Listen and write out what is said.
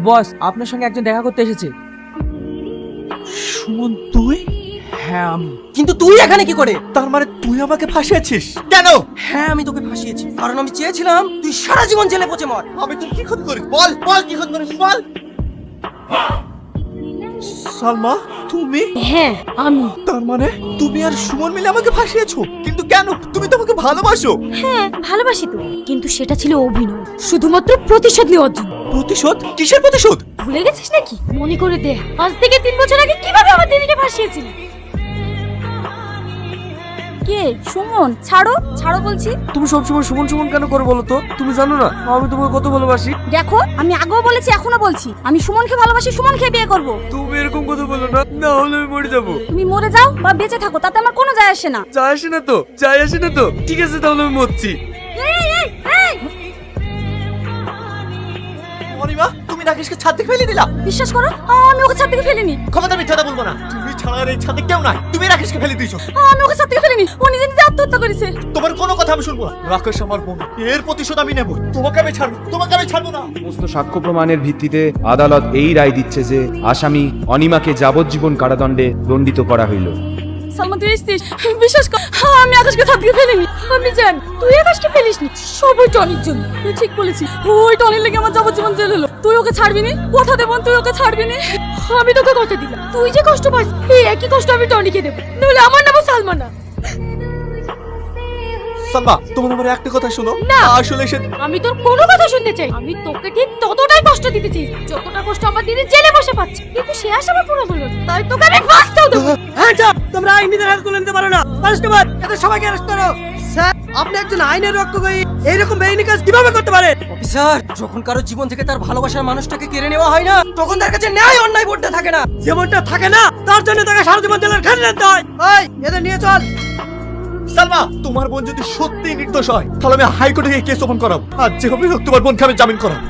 বস, আপনার সঙ্গে একজন দেখা করতে এসেছে। সুমন তুই? হ্যাঁ আমি। কিন্তু তুই এখানে কি করে? তার মানে তুই আমাকে ফাঁসিয়েছিস? কেন? হ্যাঁ আমি তোকে ফাঁসিয়েছি, কারণ আমি চেয়েছিলাম তুই সারা জীবন জেলে পচে মর। আমি তোর কি ক্ষতি করি? বল বল কি ক্ষতি করিস বল। সালমা তুমি? হ্যাঁ আমি। তার মানে তুমি আর সুমন মিলে আমাকে ফাঁসিয়েছো? কিন্তু কেন? তুমি তো আমাকে ভালোবাসো। হ্যাঁ ভালোবাসি তো, কিন্তু সেটা ছিল অভিনয়, শুধুমাত্র প্রতিশোধ নেওয়ার জন্য। প্রতিশোধ? কিসের প্রতিশোধ? ভুলে গেছিস নাকি? মনে করে দে, আজ থেকে 3 বছর আগে কিভাবে আমার দিদিকে ফাঁসিয়েছিলি। কে? সুমন? ছাড়ো ছাড়ো বলছি। তুমি সবসময় সুমন সুমন কেন করে বলো তো? তুমি জানো না আমি তোমাকে কত ভালোবাসি? দেখো আমি আগেও বলেছি এখনো বলছি, আমি সুমনকে ভালোবাসি, সুমনকে বিয়ে করব। তুমি এরকম কথা বলো না, না হলে আমি মরে যাবো। তুমি মরে যাও বা বেঁচে থাকো তাতে আমার কোনো যায় আসে না। যায় আসে না তো, যায় আসে না তো। ঠিক আছে তাহলে আমি মরছি। এই, এই, এই! অনিমা তুমি রাকেশকে ছাদ থেকে ফেলে দিলা? বিশ্বাস করো আমি ওকে ছাদ থেকে ফেলিনি। ক্ষমতা মিথ্যাটা বলবো না। তুমি ছাড়া আর এই ছাদে কেউ নাই। তুমি রাকেশকে ফেলে দিয়েছো। আমি ওকে ছাদ থেকে ফেলিনি, ও নিজে নিজে আত্মহত্যা করেছে। তোমার কোনো কথা আমি শুনবো না। রাকেশ আমার বোন, এর প্রতিশোধ আমি নেব। তোমাকে আমি ছাড়বো, তোমাকে আমি ছাড়বো না। সমস্ত সাক্ষ্য প্রমাণের ভিত্তিতে আদালত এই রায় দিচ্ছে যে আসামি অনিমাকে যাবজ্জীবন কারাদণ্ডে দণ্ডিত করা হইল। সালমান তুই এসছিস, বিশ্বাস কর আমি আকাশকে ছাদ থেকে ফেলিনি। আমি জানি তুই আকাশকে ফেলিসনি, সব ওই টনির জন্য। তুই ঠিক বলেছিস, ওই টনির লেগে আমার যাবজ্জীবন জেল হলো। তুই ওকে ছাড়বি নি? কথা দেব তুই ওকে ছাড়বি নি। আমি তোকে কথা দিলাম, তুই যে কষ্ট পাস এই একই কষ্ট আমি টনিকে দেবো, নইলে আমার নামও সালমান না। সালমা তোমার আমার একটা কথা শোনো না। আসলে সে আমি তোর কোনো কথা শুনতে চাই, আমি তোকে ঠিক ততটাই কষ্ট দিতে চাই যতটা কষ্ট আমার দিদি জেলে বসে পাচ্ছে, কিন্তু সে আশা আমার পুরো হলো না। তাই তোকে আমি বাঁচতেও দেবো। হ্যাঁ যা, তোমরা আইনিদের হাত তুলে নিতে পারো না। কনস্টেবল এদের সবাইকে অ্যারেস্ট করো। স্যার আপনি একজন আইনের রক্ষকই এইরকম বেআইনি কাজ কিভাবে করতে পারে? অফিসার, যখন কারো জীবন থেকে তার ভালোবাসার মানুষটাকে কেড়ে নেওয়া হয় না, তখন তার কাছে ন্যায় অন্যায় বলতে থাকে না। যেমনটা থাকে না তার জন্য তাকে সারা জীবন জেলের খেলে নিতে হয়। এই এদের নিয়ে চল। সালমা তোমার বোন যদি সত্যি নির্দোষ হয় তাহলে আমি হাইকোর্টে গিয়ে কেস ওপেন করাবো। আর যেভাবে হোক তোমার বোনকে আমি জামিন করাবো।